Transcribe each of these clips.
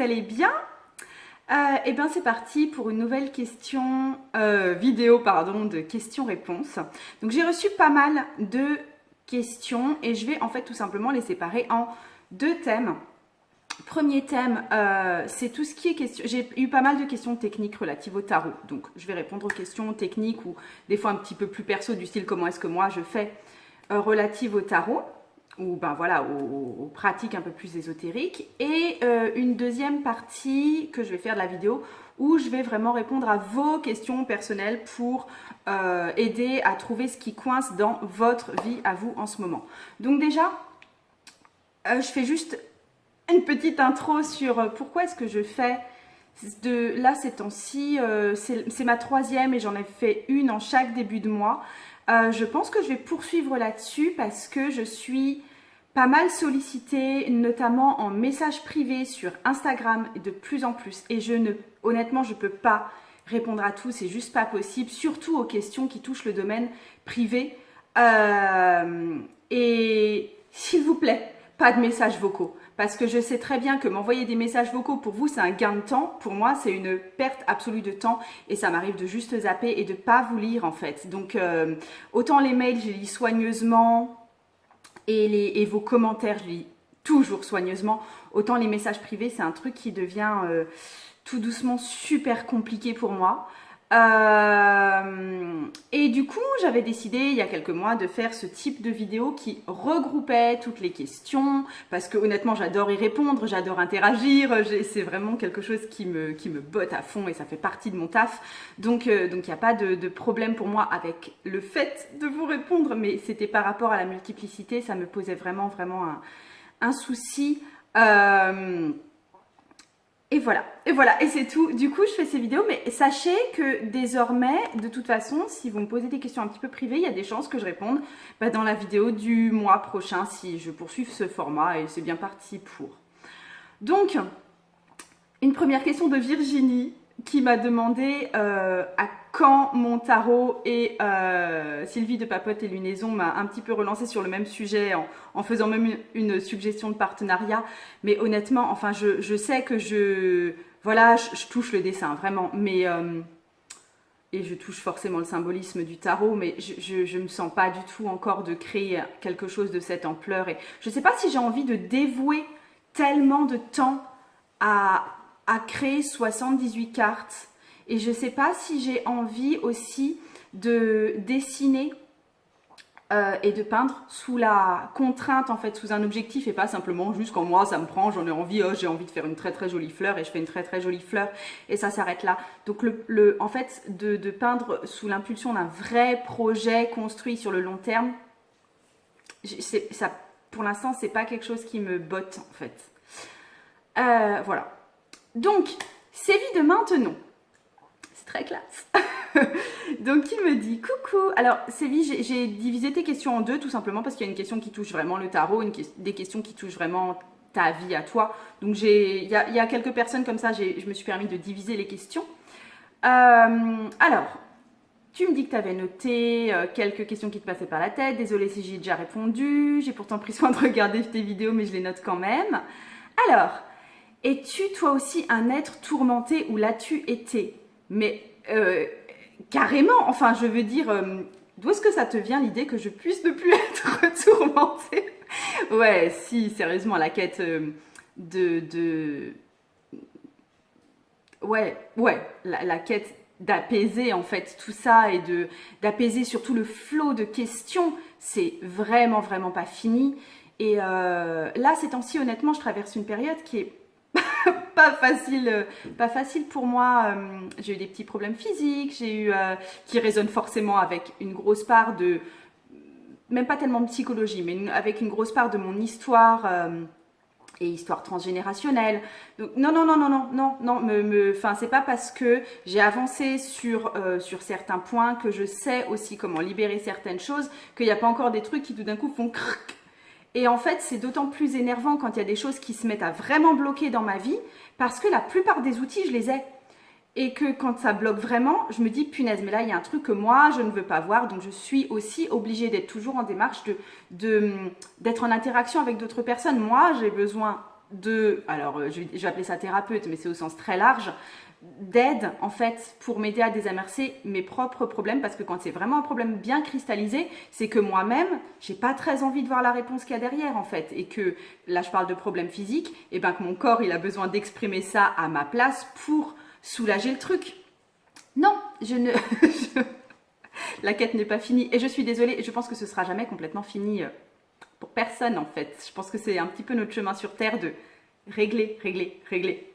vous allez bien? Eh bien c'est parti pour une nouvelle vidéo de questions-réponses. Donc j'ai reçu pas mal de questions et je vais en fait tout simplement les séparer en deux thèmes. Premier thème, c'est tout ce qui est question. J'ai eu pas mal de questions techniques relatives au tarot. Donc je vais répondre aux questions techniques ou des fois un petit peu plus perso du style comment est-ce que moi je fais relatives au tarot ou ben voilà aux pratiques un peu plus ésotériques, et une deuxième partie que je vais faire de la vidéo où je vais vraiment répondre à vos questions personnelles pour aider à trouver ce qui coince dans votre vie à vous en ce moment. Donc déjà, je fais juste une petite intro sur pourquoi est-ce que je fais là ces temps-ci. C'est ma troisième et j'en ai fait une en chaque début de mois. Je pense que je vais poursuivre là-dessus parce que je suis pas mal sollicitée, notamment en message privé sur Instagram de plus en plus. Et honnêtement, je ne peux pas répondre à tout, c'est juste pas possible, surtout aux questions qui touchent le domaine privé. Et s'il vous plaît, pas de messages vocaux. Parce que je sais très bien que m'envoyer des messages vocaux, pour vous, c'est un gain de temps. Pour moi, c'est une perte absolue de temps. Et ça m'arrive de juste zapper et de pas vous lire, en fait. Donc, autant les mails, je les lis soigneusement. Et vos commentaires, je lis toujours soigneusement. Autant les messages privés, c'est un truc qui devient tout doucement super compliqué pour moi. Et du coup, j'avais décidé il y a quelques mois de faire ce type de vidéo qui regroupait toutes les questions, parce que honnêtement, j'adore y répondre, j'adore interagir, c'est vraiment quelque chose qui me botte à fond et ça fait partie de mon taf. Donc il n'y a pas de problème pour moi avec le fait de vous répondre, mais c'était par rapport à la multiplicité, ça me posait vraiment un souci. Et voilà, et c'est tout. Du coup, je fais ces vidéos, mais sachez que désormais, de toute façon, si vous me posez des questions un petit peu privées, il y a des chances que je réponde dans la vidéo du mois prochain si je poursuis ce format, et c'est bien parti pour. Donc, une première question de Virginie qui m'a demandé à quand mon tarot, et Sylvie de Papote et Lunaison m'a un petit peu relancé sur le même sujet en faisant même une suggestion de partenariat. Mais honnêtement, enfin, je sais que je touche le dessin, vraiment, mais et je touche forcément le symbolisme du tarot, mais je me sens pas du tout encore de créer quelque chose de cette ampleur. Et je sais pas si j'ai envie de dévouer tellement de temps à créer 78 cartes. Et je ne sais pas si j'ai envie aussi de dessiner et de peindre sous la contrainte, en fait, sous un objectif, et pas simplement juste quand moi ça me prend, j'en ai envie, j'ai envie de faire une très très jolie fleur et je fais une très très jolie fleur et ça s'arrête là. Donc en fait, de peindre sous l'impulsion d'un vrai projet construit sur le long terme, ça, pour l'instant, c'est pas quelque chose qui me botte, en fait. Voilà. Donc, Séville de maintenant. C'est très classe. Donc, il me dit coucou. Alors, Séville, j'ai divisé tes questions en deux, tout simplement parce qu'il y a une question qui touche vraiment le tarot, des questions qui touchent vraiment ta vie à toi. Donc, il y a quelques personnes comme ça, je me suis permis de diviser les questions. Alors, tu me dis que tu avais noté quelques questions qui te passaient par la tête. Désolée si j'ai déjà répondu. J'ai pourtant pris soin de regarder tes vidéos, mais je les note quand même. Alors, es-tu toi aussi un être tourmenté ou l'as-tu été? Mais carrément, enfin je veux dire, d'où est-ce que ça te vient l'idée que je puisse ne plus être tourmentée? Ouais, si, sérieusement, la quête Ouais, la quête d'apaiser en fait tout ça et d'apaiser surtout le flot de questions, c'est vraiment pas fini. Et là, ces temps-ci, honnêtement, je traverse une période qui est pas facile pour moi. J'ai eu des petits problèmes physiques, qui résonnent forcément avec une grosse part même pas tellement de psychologie, mais avec une grosse part de mon histoire et histoire transgénérationnelle. Donc non, enfin c'est pas parce que j'ai avancé sur certains points que je sais aussi comment libérer certaines choses qu'il n'y a pas encore des trucs qui tout d'un coup font crrrc. Et en fait, c'est d'autant plus énervant quand il y a des choses qui se mettent à vraiment bloquer dans ma vie, parce que la plupart des outils, je les ai. Et que quand ça bloque vraiment, je me dis, punaise, mais là, il y a un truc que moi, je ne veux pas voir. Donc, je suis aussi obligée d'être toujours en démarche d'être en interaction avec d'autres personnes. Moi, j'ai besoin je vais appeler ça thérapeute, mais c'est au sens très large, d'aide en fait pour m'aider à désamorcer mes propres problèmes, parce que quand c'est vraiment un problème bien cristallisé, c'est que moi-même j'ai pas très envie de voir la réponse qu'il y a derrière en fait, et que là je parle de problèmes physiques, et ben que mon corps il a besoin d'exprimer ça à ma place pour soulager le truc. Non, je ne la quête n'est pas finie, et je suis désolée, je pense que ce sera jamais complètement fini pour personne en fait. Je pense que c'est un petit peu notre chemin sur terre de régler, régler, régler.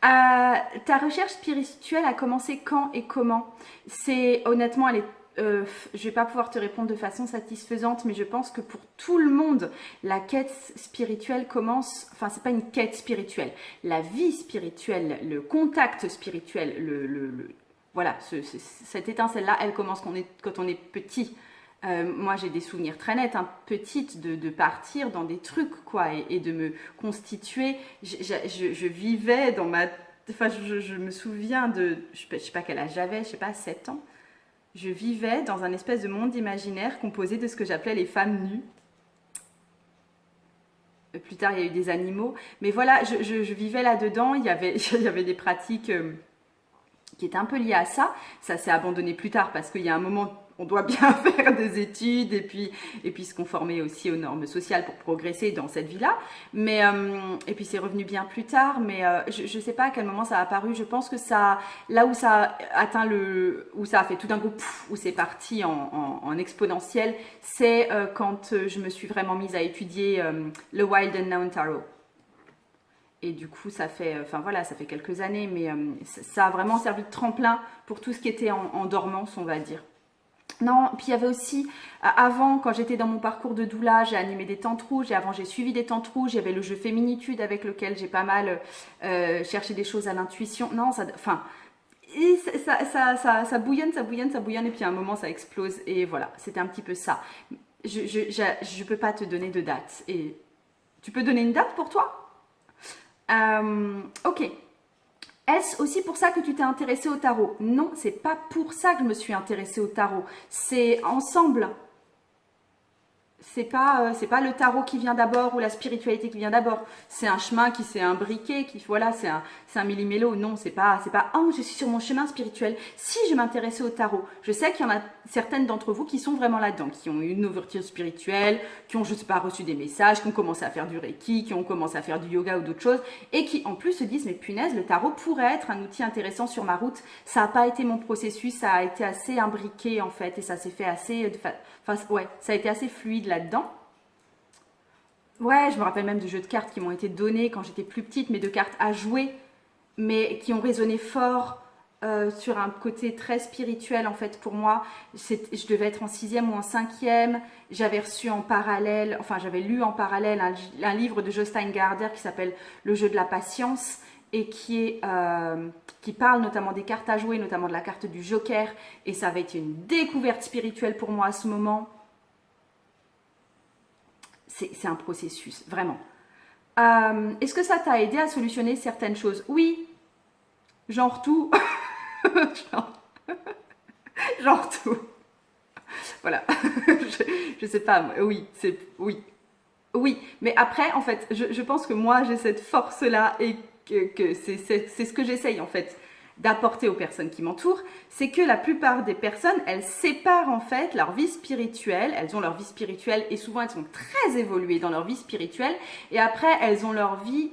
Ta recherche spirituelle a commencé quand et comment? C'est honnêtement, je vais pas pouvoir te répondre de façon satisfaisante, mais je pense que pour tout le monde, la quête spirituelle commence. Enfin, c'est pas une quête spirituelle. La vie spirituelle, le contact spirituel, voilà, cette étincelle-là, elle commence quand on est petit. Moi, j'ai des souvenirs très nets, hein, petite, de partir dans des trucs, quoi, et de me constituer. Je vivais dans ma... Enfin, je me souviens de... Je sais pas quel âge j'avais, je sais pas, 7 ans. Je vivais dans un espèce de monde imaginaire composé de ce que j'appelais les femmes nues. Plus tard, il y a eu des animaux. Mais voilà, je vivais là-dedans. Il y avait des pratiques qui étaient un peu liées à ça. Ça s'est abandonné plus tard parce qu'il y a un moment... On doit bien faire des études et puis se conformer aussi aux normes sociales pour progresser dans cette vie-là. Mais et puis c'est revenu bien plus tard. Mais je ne sais pas à quel moment ça a apparu. Je pense que là où ça a atteint où ça a fait tout d'un coup, où c'est parti en exponentiel, c'est quand je me suis vraiment mise à étudier le Wild Unknown Tarot. Et du coup, ça fait quelques années, mais ça a vraiment servi de tremplin pour tout ce qui était en dormance, on va dire. Non, puis il y avait aussi, avant, quand j'étais dans mon parcours de doula, j'ai animé des tentes rouges, et avant j'ai suivi des tentes rouges, il y avait le jeu Féminitude avec lequel j'ai pas mal cherché des choses à l'intuition. Non, ça bouillonne, ça bouillonne, ça bouillonne, et puis à un moment ça explose, et voilà, c'était un petit peu ça. Je peux pas te donner de date. Et tu peux donner une date pour toi? Ok. Est-ce aussi pour ça que tu t'es intéressée au tarot? Non, c'est pas pour ça que je me suis intéressée au tarot. C'est ensemble. C'est pas le tarot qui vient d'abord ou la spiritualité qui vient d'abord. C'est un chemin qui s'est imbriqué, c'est un millimélo. Non, c'est pas, oh, je suis sur mon chemin spirituel. Si je m'intéressais au tarot, je sais qu'il y en a certaines d'entre vous qui sont vraiment là-dedans, qui ont eu une ouverture spirituelle, qui ont, je sais pas, reçu des messages, qui ont commencé à faire du Reiki, qui ont commencé à faire du yoga ou d'autres choses, et qui en plus se disent, mais punaise, le tarot pourrait être un outil intéressant sur ma route. Ça n'a pas été mon processus, ça a été assez imbriqué en fait, et ça s'est fait assez, ouais, ça a été assez fluide là-dedans. Ouais, je me rappelle même de jeux de cartes qui m'ont été donnés quand j'étais plus petite, mais de cartes à jouer, mais qui ont résonné fort sur un côté très spirituel en fait pour moi. Je devais être en 6e ou en 5e. J'avais reçu en parallèle, enfin j'avais lu en parallèle un livre de Joe Steingarder qui s'appelle Le jeu de la patience et qui parle notamment des cartes à jouer, notamment de la carte du Joker. Et ça avait été une découverte spirituelle pour moi à ce moment. C'est un processus, vraiment. Est-ce que ça t'a aidé à solutionner certaines choses? Oui, genre tout. genre tout. Voilà. je sais pas, oui, oui. Oui, mais après, en fait, je pense que moi, j'ai cette force-là et que c'est ce que j'essaye, en fait, d'apporter aux personnes qui m'entourent. C'est que la plupart des personnes, elles séparent, en fait, leur vie spirituelle. Elles ont leur vie spirituelle et souvent, elles sont très évoluées dans leur vie spirituelle. Et après, elles ont leur vie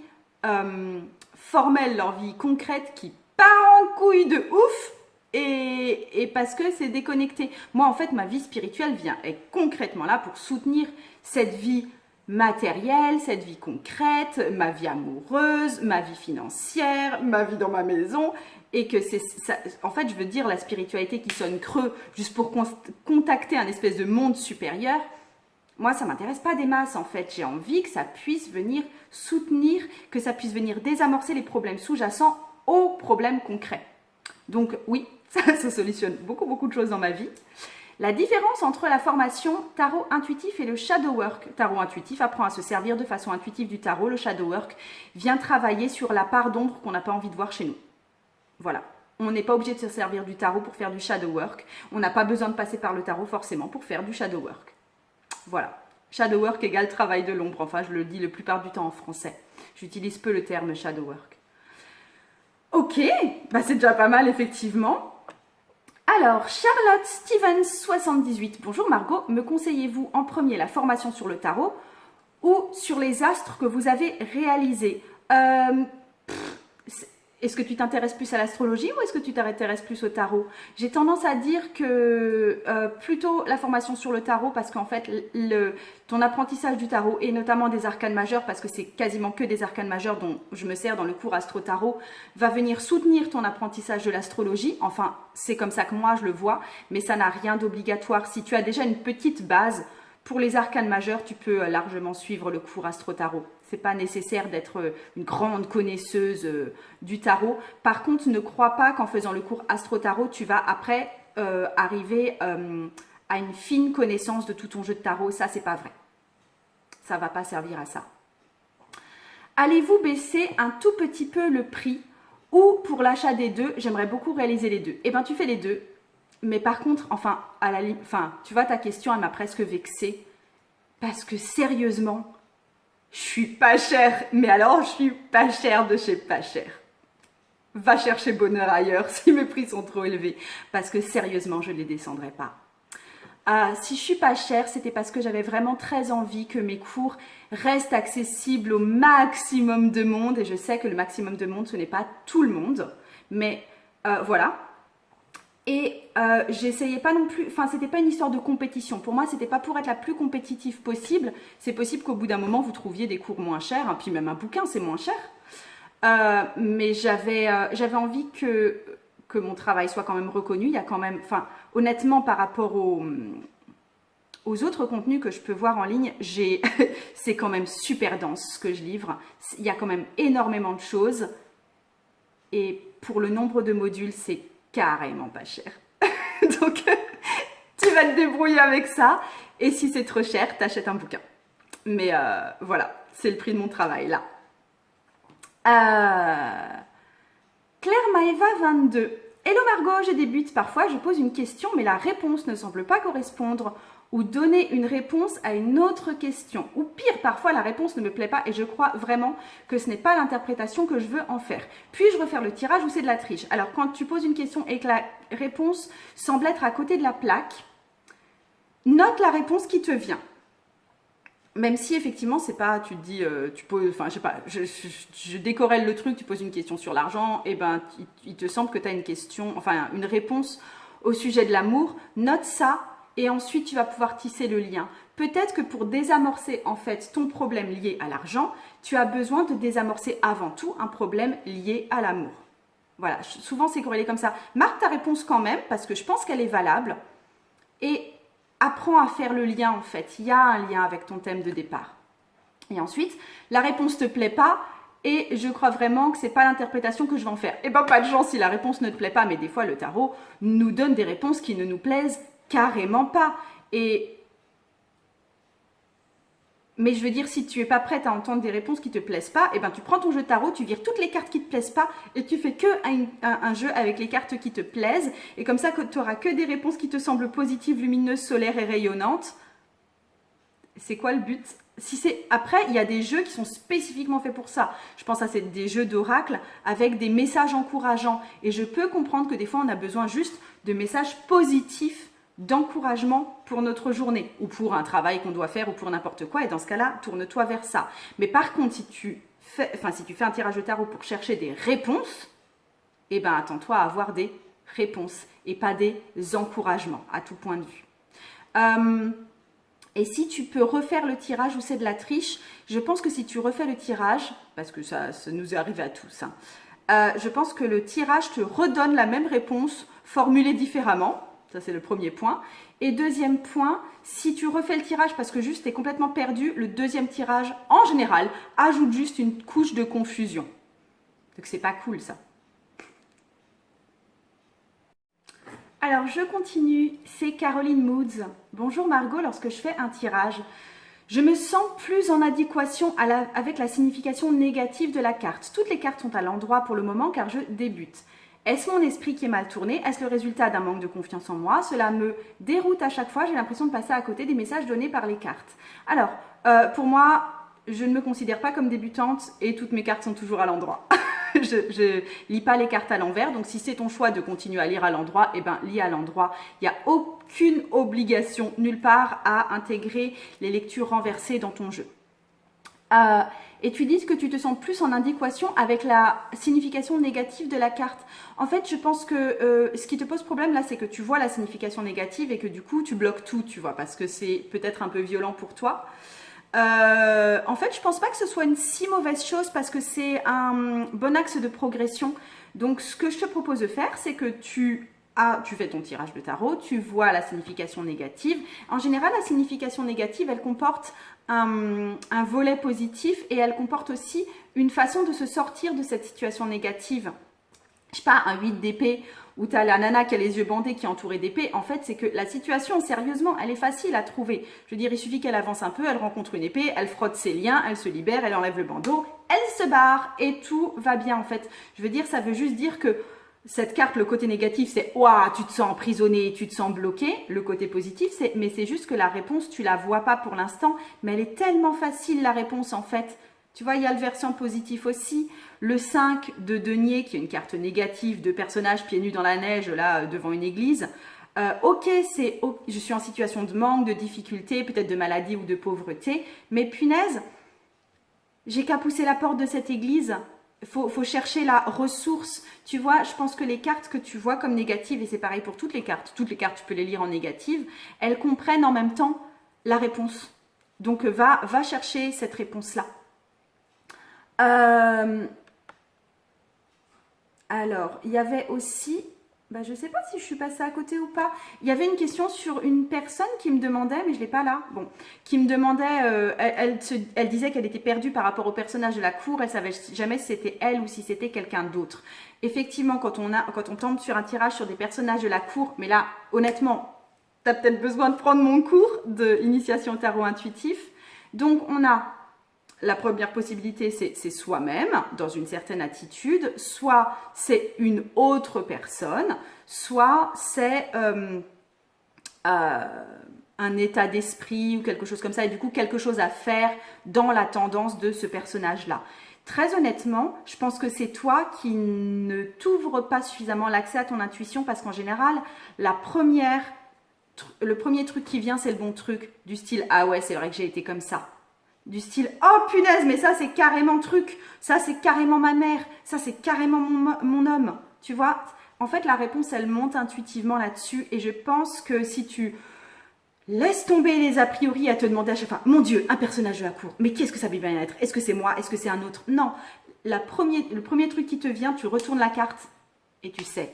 formelle, leur vie concrète qui part en couille de ouf. Et parce que c'est déconnecté. Moi, en fait, ma vie spirituelle est concrètement là pour soutenir cette vie matérielle, cette vie concrète, ma vie amoureuse, ma vie financière, ma vie dans ma maison. Et que c'est ça, en fait, je veux dire la spiritualité qui sonne creux juste pour contacter un espèce de monde supérieur. Moi, ça m'intéresse pas des masses, en fait. J'ai envie que ça puisse venir soutenir, que ça puisse venir désamorcer les problèmes sous-jacents aux problèmes concrets. Donc oui, ça solutionne beaucoup de choses dans ma vie. La différence entre la formation tarot intuitif et le shadow work. Tarot intuitif apprend à se servir de façon intuitive du tarot. Le shadow work vient travailler sur la part d'ombre qu'on n'a pas envie de voir chez nous. Voilà. On n'est pas obligé de se servir du tarot pour faire du shadow work. On n'a pas besoin de passer par le tarot forcément pour faire du shadow work. Voilà. Shadow work égale travail de l'ombre. Enfin, je le dis la plupart du temps en français. J'utilise peu le terme shadow work. Ok, bah c'est déjà pas mal effectivement. Alors, Charlotte Stevens 78. Bonjour Margot, me conseillez-vous en premier la formation sur le tarot ou sur les astres que vous avez réalisés? Est-ce que tu t'intéresses plus à l'astrologie ou est-ce que tu t'intéresses plus au tarot? J'ai tendance à dire que plutôt la formation sur le tarot parce qu'en fait, ton apprentissage du tarot et notamment des arcanes majeures, parce que c'est quasiment que des arcanes majeures dont je me sers dans le cours Astro-Tarot, va venir soutenir ton apprentissage de l'astrologie. Enfin, c'est comme ça que moi je le vois, mais ça n'a rien d'obligatoire. Si tu as déjà une petite base, pour les arcanes majeures, tu peux largement suivre le cours Astro-Tarot. C'est pas nécessaire d'être une grande connaisseuse du tarot. Par contre, ne crois pas qu'en faisant le cours Astro-Tarot, tu vas après arriver à une fine connaissance de tout ton jeu de tarot. Ça, c'est pas vrai. Ça va pas servir à ça. Allez-vous baisser un tout petit peu le prix ou pour l'achat des deux, j'aimerais beaucoup réaliser les deux. Eh bien, tu fais les deux. Mais par contre, enfin, tu vois, ta question, elle m'a presque vexée. Parce que sérieusement, je suis pas chère. Mais alors, je suis pas chère de chez pas cher. Va chercher bonheur ailleurs si mes prix sont trop élevés. Parce que sérieusement, je ne les descendrai pas. Si je suis pas chère, c'était parce que j'avais vraiment très envie que mes cours restent accessibles au maximum de monde. Et je sais que le maximum de monde, ce n'est pas tout le monde. Mais voilà. Et j'essayais pas non plus, enfin c'était pas une histoire de compétition. Pour moi, c'était pas pour être la plus compétitive possible. C'est possible qu'au bout d'un moment, vous trouviez des cours moins chers, hein, puis même un bouquin, c'est moins cher. Mais j'avais envie que mon travail soit quand même reconnu. Il y a quand même, enfin honnêtement, par rapport aux autres contenus que je peux voir en ligne, c'est quand même super dense ce que je livre. Il y a quand même énormément de choses. Et pour le nombre de modules, c'est carrément pas cher. Donc, tu vas te débrouiller avec ça. Et si c'est trop cher, t'achètes un bouquin. Mais voilà, c'est le prix de mon travail là. Claire Maeva 22. Hello Margot, je débute. Parfois, je pose une question, mais la réponse ne semble pas correspondre. Ou donner une réponse à une autre question. Ou pire, parfois la réponse ne me plaît pas et je crois vraiment que ce n'est pas l'interprétation que je veux en faire. Puis-je refaire le tirage ou c'est de la triche? Alors quand tu poses une question et que la réponse semble être à côté de la plaque, note la réponse qui te vient. Même si effectivement c'est pas, tu te dis, tu poses, enfin je sais pas, je décorrèle le truc, tu poses une question sur l'argent, et ben il te semble que tu as une question, enfin une réponse au sujet de l'amour, note ça. Et ensuite, tu vas pouvoir tisser le lien. Peut-être que pour désamorcer en fait ton problème lié à l'argent, tu as besoin de désamorcer avant tout un problème lié à l'amour. Voilà, souvent c'est corrélé comme ça. Marque ta réponse quand même parce que je pense qu'elle est valable. Et apprends à faire le lien en fait. Il y a un lien avec ton thème de départ. Et ensuite, la réponse ne te plaît pas et je crois vraiment que ce n'est pas l'interprétation que je vais en faire. Eh bien, pas de chance si la réponse ne te plaît pas, mais des fois le tarot nous donne des réponses qui ne nous plaisent carrément pas. Mais je veux dire, si tu n'es pas prête à entendre des réponses qui ne te plaisent pas, eh ben tu prends ton jeu de tarot, tu vires toutes les cartes qui ne te plaisent pas et tu fais que un jeu avec les cartes qui te plaisent. Et comme ça, tu n'auras que des réponses qui te semblent positives, lumineuses, solaires et rayonnantes. C'est quoi le but? Après, il y a des jeux qui sont spécifiquement faits pour ça. Je pense à des jeux d'oracle avec des messages encourageants. Et je peux comprendre que des fois, on a besoin juste de messages positifs d'encouragement pour notre journée ou pour un travail qu'on doit faire ou pour n'importe quoi. Et dans ce cas-là, tourne-toi vers ça. Mais par contre, si tu fais un tirage de tarot pour chercher des réponses, eh ben, attends-toi à avoir des réponses et pas des encouragements à tout point de vue. Et si tu peux refaire le tirage ou c'est de la triche, je pense que si tu refais le tirage, parce que ça nous est arrivé à tous, hein, je pense que le tirage te redonne la même réponse formulée différemment. Ça, c'est le premier point. Et deuxième point, si tu refais le tirage parce que juste tu es complètement perdu, le deuxième tirage, en général, ajoute juste une couche de confusion. Donc, c'est pas cool, ça. Alors, je continue. C'est Caroline Moods. Bonjour Margot, lorsque je fais un tirage, je me sens plus en adéquation avec la signification négative de la carte. Toutes les cartes sont à l'endroit pour le moment car je débute. Est-ce mon esprit qui est mal tourné? Est-ce le résultat d'un manque de confiance en moi? Cela me déroute à chaque fois. J'ai l'impression de passer à côté des messages donnés par les cartes. Alors, pour moi, je ne me considère pas comme débutante et toutes mes cartes sont toujours à l'endroit. Je lis pas les cartes à l'envers, donc si c'est ton choix de continuer à lire à l'endroit, eh ben lis à l'endroit. Il n'y a aucune obligation nulle part à intégrer les lectures renversées dans ton jeu. Et tu dis que tu te sens plus en adéquation avec la signification négative de la carte. En fait, je pense que ce qui te pose problème là, c'est que tu vois la signification négative et que du coup, tu bloques tout, tu vois, parce que c'est peut-être un peu violent pour toi. En fait, je pense pas que ce soit une si mauvaise chose parce que c'est un bon axe de progression. Donc, ce que je te propose de faire, c'est que tu fais ton tirage de tarot, tu vois la signification négative. En général, la signification négative, elle comporte un volet positif et elle comporte aussi une façon de se sortir de cette situation négative. Je sais pas, un 8 d'épée où tu as la nana qui a les yeux bandés qui est entourée d'épée. En fait, c'est que la situation, sérieusement, elle est facile à trouver. Je veux dire, il suffit qu'elle avance un peu, elle rencontre une épée, elle frotte ses liens, elle se libère, elle enlève le bandeau, elle se barre et tout va bien en fait. Je veux dire, ça veut juste dire que cette carte, le côté négatif, c'est « Ouah, tu te sens emprisonné, tu te sens bloqué ». Le côté positif, mais c'est juste que la réponse, tu la vois pas pour l'instant, mais elle est tellement facile la réponse en fait. Tu vois, il y a le versant positif aussi. Le 5 de denier, qui est une carte négative de personnage pieds nus dans la neige, là, devant une église. Ok, je suis en situation de manque, de difficulté, peut-être de maladie ou de pauvreté, mais punaise, j'ai qu'à pousser la porte de cette église. Faut chercher la ressource. Tu vois, je pense que les cartes que tu vois comme négatives, et c'est pareil pour toutes les cartes, tu peux les lire en négative, elles comprennent en même temps la réponse. Donc, va chercher cette réponse-là. Alors, il y avait aussi, je ne sais pas si je suis passée à côté ou pas, il y avait une question sur une personne qui me demandait, mais je ne l'ai pas là, qui me demandait, elle disait qu'elle était perdue par rapport au personnage de la cour, elle ne savait jamais si c'était elle ou si c'était quelqu'un d'autre. Effectivement, quand on tombe sur un tirage sur des personnages de la cour, mais là, honnêtement, tu as peut-être besoin de prendre mon cours d'initiation au tarot intuitif. Donc, on a la première possibilité, c'est soi-même, dans une certaine attitude, soit c'est une autre personne, soit c'est un état d'esprit ou quelque chose comme ça, et du coup quelque chose à faire dans la tendance de ce personnage-là. Très honnêtement, je pense que c'est toi qui ne t'ouvres pas suffisamment l'accès à ton intuition, parce qu'en général, le premier truc qui vient, c'est le bon truc, du style « Ah ouais, c'est vrai que j'ai été comme ça ». Du style « Oh punaise, mais ça c'est carrément truc, ça c'est carrément ma mère, ça c'est carrément mon homme ». Tu vois, en fait la réponse elle monte intuitivement là-dessus, et je pense que si tu laisses tomber les a priori à te demander à chaque fois « Mon Dieu, un personnage de la cour, mais qu'est-ce que ça veut bien être? Est-ce que c'est moi? Est-ce que c'est un autre ?» Non, le premier truc qui te vient, tu retournes la carte et tu sais.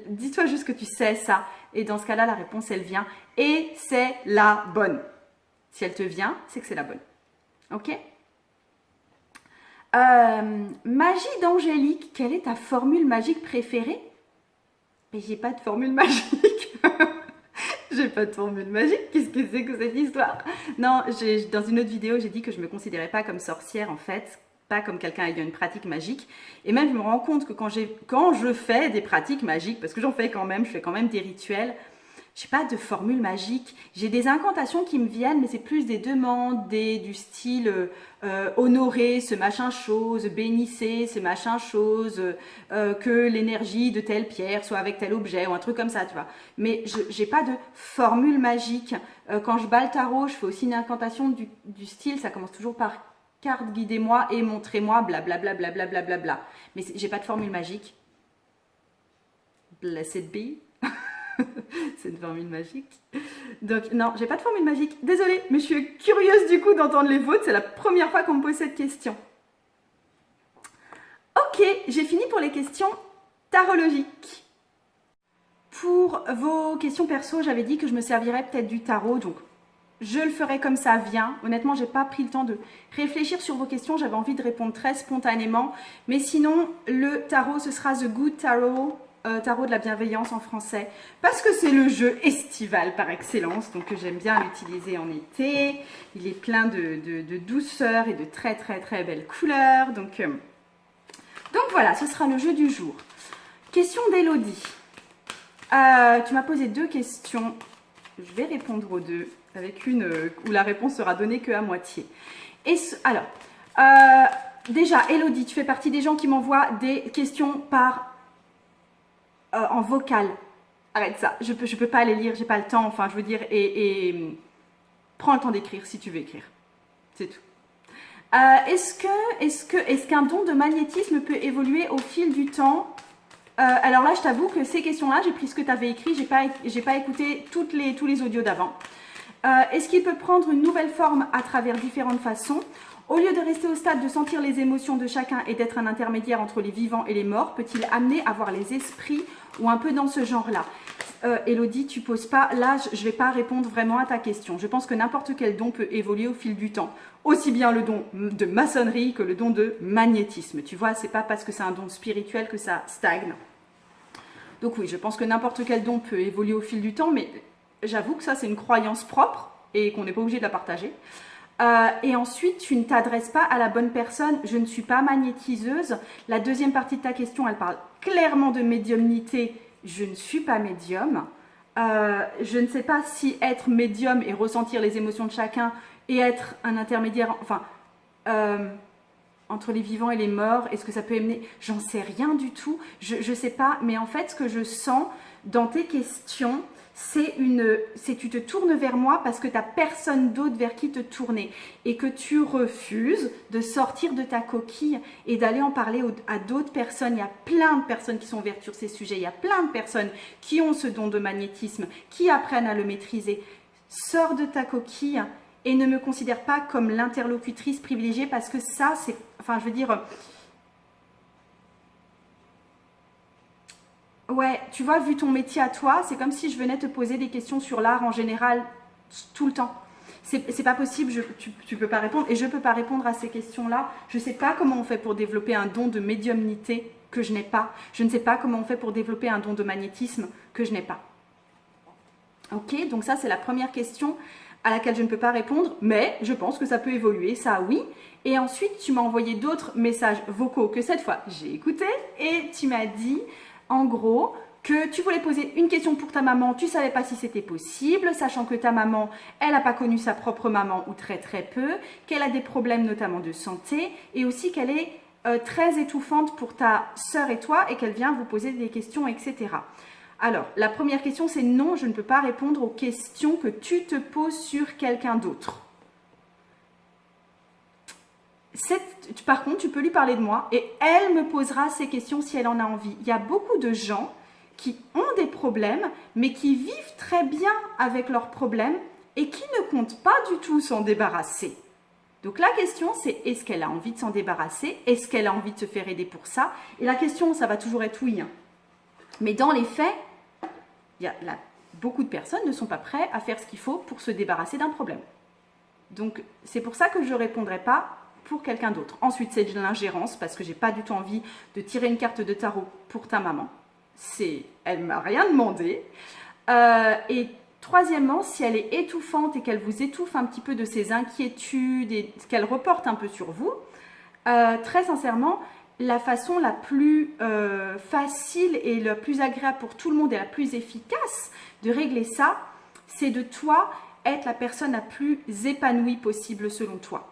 Dis-toi juste que tu sais ça, et dans ce cas-là la réponse elle vient et c'est la bonne. Si elle te vient, c'est que c'est la bonne. Ok? Magie d'Angélique, quelle est ta formule magique préférée? Mais j'ai pas de formule magique. J'ai pas de formule magique. Qu'est-ce que c'est que cette histoire? Non, dans une autre vidéo, j'ai dit que je me considérais pas comme sorcière en fait, pas comme quelqu'un ayant une pratique magique. Et même, je me rends compte que quand je fais des pratiques magiques, parce que j'en fais quand même, je fais quand même des rituels, j'ai pas de formule magique. J'ai des incantations qui me viennent, mais c'est plus des demandes, du style honorer ce machin chose, bénissez ce machin chose, que l'énergie de telle pierre soit avec tel objet ou un truc comme ça, tu vois. Mais j'ai pas de formule magique. Quand je bats le tarot, je fais aussi une incantation du style, ça commence toujours par carte, guidez-moi et montrez-moi, blablabla, blablabla, blablabla. Mais j'ai pas de formule magique. Blessed be. C'est une formule magique. Donc non, j'ai pas de formule magique. Désolée, mais je suis curieuse du coup d'entendre les vôtres. C'est la première fois qu'on me pose cette question. Ok, j'ai fini pour les questions tarologiques. Pour vos questions perso, j'avais dit que je me servirais peut-être du tarot, donc je le ferai comme ça vient. Honnêtement, j'ai pas pris le temps de réfléchir sur vos questions. J'avais envie de répondre très spontanément. Mais sinon, le tarot, ce sera The Good Tarot. Tarot de la bienveillance en français, parce que c'est le jeu estival par excellence, donc j'aime bien l'utiliser en été. Il est plein de douceur et de très très très belles couleurs, donc voilà, ce sera le jeu du jour. Question d'Elodie. Tu m'as posé deux questions, je vais répondre aux deux. avec une où la réponse sera donnée qu'à moitié. Alors, déjà, Elodie, tu fais partie des gens qui m'envoient des questions en vocal. Arrête ça, je peux pas les lire, j'ai pas le temps, enfin je veux dire, et prends le temps d'écrire si tu veux écrire. C'est tout. Est-ce qu'un don de magnétisme peut évoluer au fil du temps? Alors là, je t'avoue que ces questions-là, j'ai pris ce que tu avais écrit, j'ai pas écouté tous les audios d'avant. Est-ce qu'il peut prendre une nouvelle forme à travers différentes façons? Au lieu de rester au stade de sentir les émotions de chacun et d'être un intermédiaire entre les vivants et les morts, peut-il amener à voir les esprits ou un peu dans ce genre-là? Elodie, tu poses pas. Là, je ne vais pas répondre vraiment à ta question. Je pense que n'importe quel don peut évoluer au fil du temps. Aussi bien le don de maçonnerie que le don de magnétisme. Tu vois, c'est pas parce que c'est un don spirituel que ça stagne. Donc oui, je pense que n'importe quel don peut évoluer au fil du temps, mais j'avoue que ça, c'est une croyance propre et qu'on n'est pas obligé de la partager. Et ensuite, tu ne t'adresses pas à la bonne personne. Je ne suis pas magnétiseuse. La deuxième partie de ta question, elle parle clairement de médiumnité. Je ne suis pas médium. Je ne sais pas si être médium et ressentir les émotions de chacun et être un intermédiaire, enfin, entre les vivants et les morts, est-ce que ça peut amener? J'en sais rien du tout. Je ne sais pas, mais en fait, ce que je sens dans tes questions, c'est tu te tournes vers moi parce que tu n'as personne d'autre vers qui te tourner et que tu refuses de sortir de ta coquille et d'aller en parler à d'autres personnes. Il y a plein de personnes qui sont ouvertes sur ces sujets, il y a plein de personnes qui ont ce don de magnétisme, qui apprennent à le maîtriser. Sors de ta coquille et ne me considère pas comme l'interlocutrice privilégiée parce que ça, c'est, enfin je veux dire... Ouais, tu vois, vu ton métier à toi, c'est comme si je venais te poser des questions sur l'art en général tout le temps. C'est pas possible, tu peux pas répondre et je peux pas répondre à ces questions-là. Je sais pas comment on fait pour développer un don de médiumnité que je n'ai pas. Je ne sais pas comment on fait pour développer un don de magnétisme que je n'ai pas. Ok, donc ça c'est la première question à laquelle je ne peux pas répondre, mais je pense que ça peut évoluer, ça oui. Et ensuite, tu m'as envoyé d'autres messages vocaux que cette fois j'ai écouté et tu m'as dit... En gros, que tu voulais poser une question pour ta maman, tu ne savais pas si c'était possible, sachant que ta maman, elle n'a pas connu sa propre maman ou très très peu, qu'elle a des problèmes notamment de santé et aussi qu'elle est très étouffante pour ta sœur et toi et qu'elle vient vous poser des questions, etc. Alors, la première question, c'est non, je ne peux pas répondre aux questions que tu te poses sur quelqu'un d'autre. Par contre, tu peux lui parler de moi et elle me posera ces questions si elle en a envie. Il y a beaucoup de gens qui ont des problèmes, mais qui vivent très bien avec leurs problèmes et qui ne comptent pas du tout s'en débarrasser. Donc la question, c'est est-ce qu'elle a envie de s'en débarrasser? Est-ce qu'elle a envie de se faire aider pour ça? Et la question, ça va toujours être oui. Mais dans les faits, beaucoup de personnes ne sont pas prêtes à faire ce qu'il faut pour se débarrasser d'un problème. Donc c'est pour ça que je ne répondrai pas pour quelqu'un d'autre. Ensuite, c'est de l'ingérence parce que j'ai pas du tout envie de tirer une carte de tarot pour ta maman. Elle m'a rien demandé. Et troisièmement, si elle est étouffante et qu'elle vous étouffe un petit peu de ses inquiétudes et qu'elle reporte un peu sur vous, très sincèrement, la façon la plus facile et la plus agréable pour tout le monde et la plus efficace de régler ça, c'est de toi être la personne la plus épanouie possible selon toi.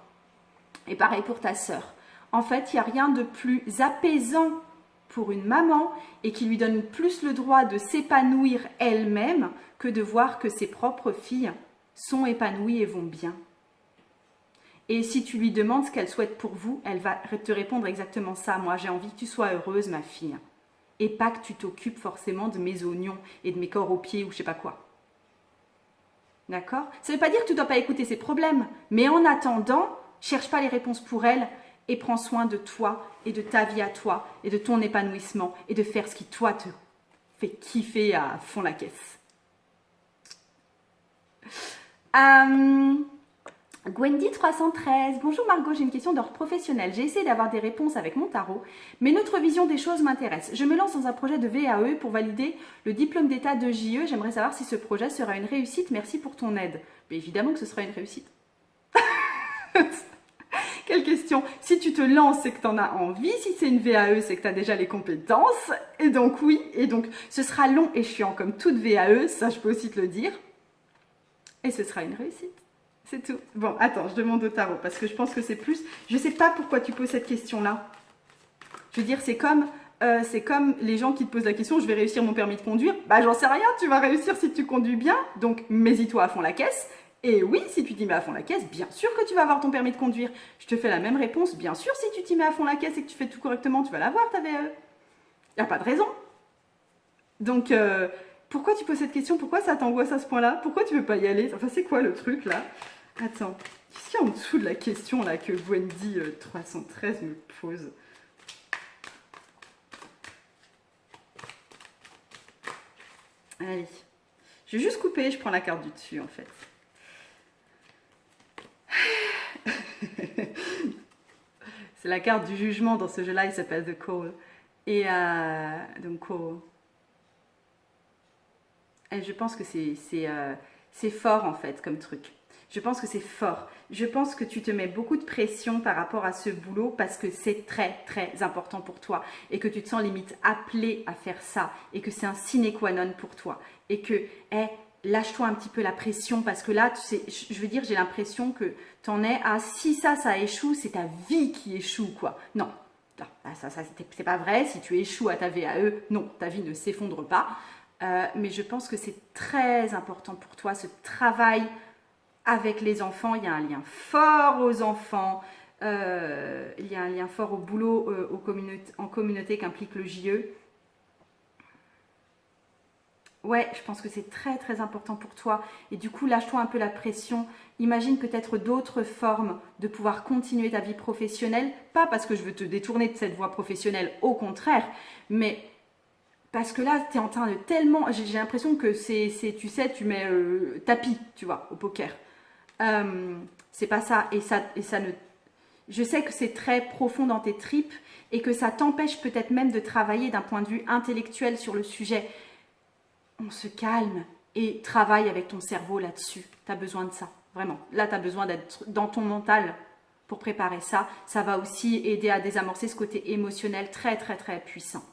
Et pareil pour ta sœur. En fait, il n'y a rien de plus apaisant pour une maman et qui lui donne plus le droit de s'épanouir elle-même que de voir que ses propres filles sont épanouies et vont bien. Et si tu lui demandes ce qu'elle souhaite pour vous, elle va te répondre exactement ça. Moi, j'ai envie que tu sois heureuse, ma fille. Et pas que tu t'occupes forcément de mes oignons et de mes corps aux pieds ou je sais pas quoi. D'accord? Ça ne veut pas dire que tu ne dois pas écouter ses problèmes. Mais en attendant, cherche pas les réponses pour elle et prends soin de toi et de ta vie à toi et de ton épanouissement et de faire ce qui toi te fait kiffer à fond la caisse. Gwendy 313, bonjour Margot, j'ai une question d'ordre professionnel. J'ai essayé d'avoir des réponses avec mon tarot, mais notre vision des choses m'intéresse. Je me lance dans un projet de VAE pour valider le diplôme d'état de JE. J'aimerais savoir si ce projet sera une réussite. Merci pour ton aide. Mais évidemment que ce sera une réussite. Quelle question? Si tu te lances, c'est que tu en as envie. Si c'est une VAE, c'est que tu as déjà les compétences. Et donc oui, et donc ce sera long et chiant comme toute VAE, ça je peux aussi te le dire. Et ce sera une réussite. C'est tout. Bon, attends, je demande au tarot parce que je pense que c'est plus... Je sais pas pourquoi tu poses cette question-là. Je veux dire, c'est comme les gens qui te posent la question, je vais réussir mon permis de conduire. Bah, j'en sais rien, tu vas réussir si tu conduis bien. Donc, mets-y-toi à fond la caisse. Et oui, si tu t'y mets à fond la caisse, bien sûr que tu vas avoir ton permis de conduire. Je te fais la même réponse. Bien sûr, si tu t'y mets à fond la caisse et que tu fais tout correctement, tu vas l'avoir, ta VE. Y a pas de raison. Donc, pourquoi tu poses cette question? Pourquoi ça t'angoisse à ce point-là? Pourquoi tu veux pas y aller? Enfin, c'est quoi le truc, là? Attends, qu'est-ce qu'il y a en dessous de la question, là, que Wendy 313 me pose? Allez, je vais juste couper, je prends la carte du dessus, en fait. C'est la carte du jugement dans ce jeu-là, il s'appelle The Call. Et donc, Call. Et je pense que c'est fort, en fait, comme truc. Je pense que c'est fort. Je pense que tu te mets beaucoup de pression par rapport à ce boulot parce que c'est très, très important pour toi et que tu te sens limite appelé à faire ça et que c'est un sine qua non pour toi et que, lâche-toi un petit peu la pression parce que là, tu sais, je veux dire, j'ai l'impression que tu en es à si ça échoue, c'est ta vie qui échoue, quoi. Non, ça c'est pas vrai. Si tu échoues à ta VAE, non, ta vie ne s'effondre pas. Mais je pense que c'est très important pour toi, ce travail avec les enfants. Il y a un lien fort aux enfants, il y a un lien fort au boulot, en communauté qu'implique le JE. Ouais, je pense que c'est très très important pour toi. Et du coup, lâche-toi un peu la pression. Imagine peut-être d'autres formes de pouvoir continuer ta vie professionnelle. Pas parce que je veux te détourner de cette voie professionnelle, au contraire, mais parce que là, tu es en train de tellement... J'ai l'impression que tu sais, tu mets tapis, tu vois, au poker. C'est pas ça. Et ça ne... Je sais que c'est très profond dans tes tripes et que ça t'empêche peut-être même de travailler d'un point de vue intellectuel sur le sujet. On se calme et travaille avec ton cerveau là-dessus. Tu as besoin de ça, vraiment. Là, tu as besoin d'être dans ton mental pour préparer ça. Ça va aussi aider à désamorcer ce côté émotionnel très, très, très puissant.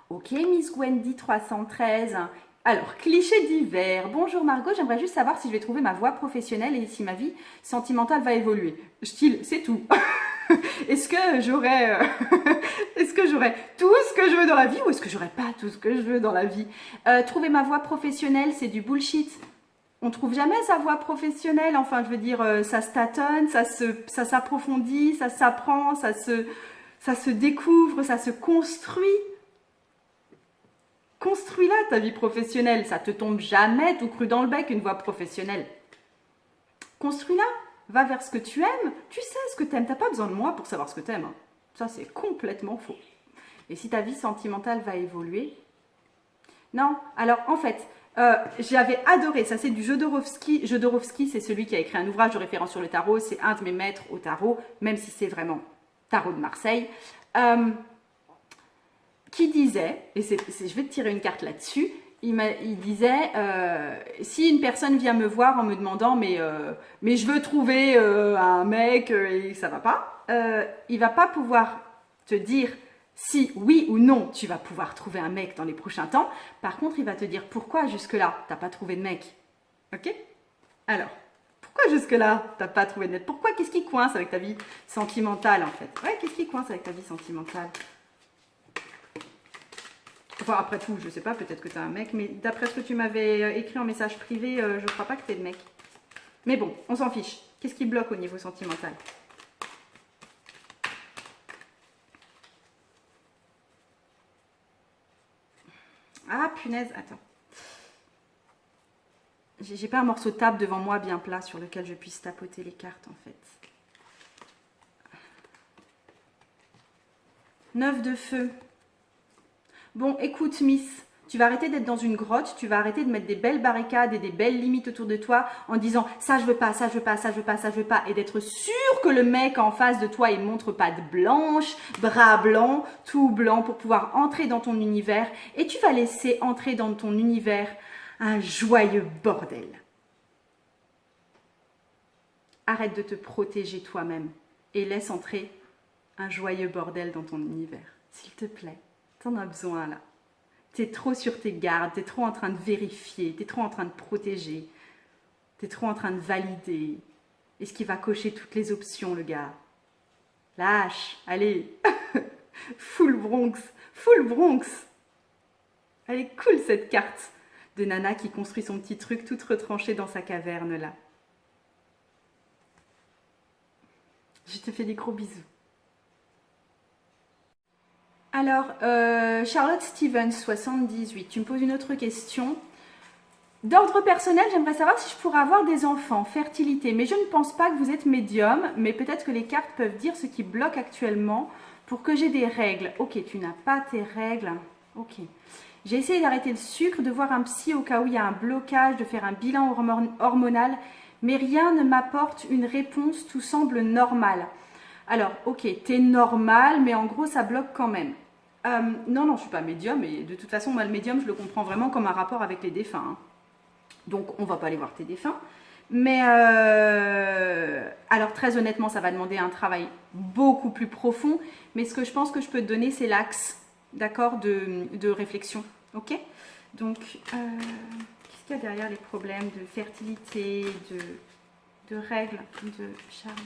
Ok, Miss Wendy 313. Alors, cliché d'hiver. Bonjour Margot, j'aimerais juste savoir si je vais trouver ma voie professionnelle et si ma vie sentimentale va évoluer. Style, c'est tout. Est-ce que j'aurais est-ce que j'aurais tout ce que je veux dans la vie ou est-ce que j'aurais pas tout ce que je veux dans la vie? Trouver ma voie professionnelle, c'est du bullshit. On trouve jamais sa voie professionnelle. Enfin, je veux dire, ça se tâtonne, ça s'approfondit, ça s'apprend, ça se découvre, ça se construit. Construis-la ta vie professionnelle. Ça te tombe jamais tout cru dans le bec une voie professionnelle. Construis-la. Va vers ce que tu aimes. Tu sais ce que tu aimes. Tu n'as pas besoin de moi pour savoir ce que tu aimes. Ça, c'est complètement faux. Et si ta vie sentimentale va évoluer... Non. Alors, en fait, j'avais adoré. Ça, c'est du Jodorowsky. Jodorowsky, c'est celui qui a écrit un ouvrage de référence sur le tarot. C'est un de mes maîtres au tarot, même si c'est vraiment tarot de Marseille. Qui disait, et je vais te tirer une carte là-dessus, il disait, si une personne vient me voir en me demandant mais je veux trouver un mec et ça va pas, il va pas pouvoir te dire si oui ou non tu vas pouvoir trouver un mec dans les prochains temps. Par contre, il va te dire pourquoi jusque-là t'as pas trouvé de mec. Ok? Alors, pourquoi jusque-là t'as pas trouvé de mec? Pourquoi? Qu'est-ce qui coince avec ta vie sentimentale en fait? Ouais, qu'est-ce qui coince avec ta vie sentimentale? Enfin, après tout, je sais pas, peut-être que tu as un mec, mais d'après ce que tu m'avais écrit en message privé, je crois pas que tu aies de mec. Mais bon, on s'en fiche. Qu'est-ce qui bloque au niveau sentimental? Ah, punaise, attends. J'ai pas un morceau de table devant moi bien plat sur lequel je puisse tapoter les cartes, en fait. 9 de feu. Bon, écoute, Miss, tu vas arrêter d'être dans une grotte, tu vas arrêter de mettre des belles barricades et des belles limites autour de toi en disant ça je veux pas, ça je veux pas, ça je veux pas, ça je veux pas, et d'être sûr que le mec en face de toi il montre patte blanche, bras blancs, tout blanc pour pouvoir entrer dans ton univers, et tu vas laisser entrer dans ton univers un joyeux bordel. Arrête de te protéger toi-même et laisse entrer un joyeux bordel dans ton univers, s'il te plaît. T'en as besoin là. T'es trop sur tes gardes, t'es trop en train de vérifier, t'es trop en train de protéger, t'es trop en train de valider. Est-ce qu'il va cocher toutes les options, le gars? Lâche, allez. Full Bronx, full Bronx. Elle est cool cette carte de nana qui construit son petit truc toute retranchée dans sa caverne là. Je te fais des gros bisous. Alors, Charlotte Stevens, 78, tu me poses une autre question. D'ordre personnel, j'aimerais savoir si je pourrais avoir des enfants, fertilité, mais je ne pense pas que vous êtes médium, mais peut-être que les cartes peuvent dire ce qui bloque actuellement pour que j'ai des règles. Ok, tu n'as pas tes règles. Ok. J'ai essayé d'arrêter le sucre, de voir un psy au cas où il y a un blocage, de faire un bilan hormonal, mais rien ne m'apporte une réponse, tout semble normal. Alors, ok, t'es normal, mais en gros, ça bloque quand même. Non, je suis pas médium, et de toute façon, moi, le médium, je le comprends vraiment comme un rapport avec les défunts. Hein. Donc, on va pas aller voir tes défunts. Mais, alors, très honnêtement, ça va demander un travail beaucoup plus profond, mais ce que je pense que je peux te donner, c'est l'axe, d'accord, de réflexion, ok? Donc, qu'est-ce qu'il y a derrière les problèmes de fertilité, de règles de Charlotte?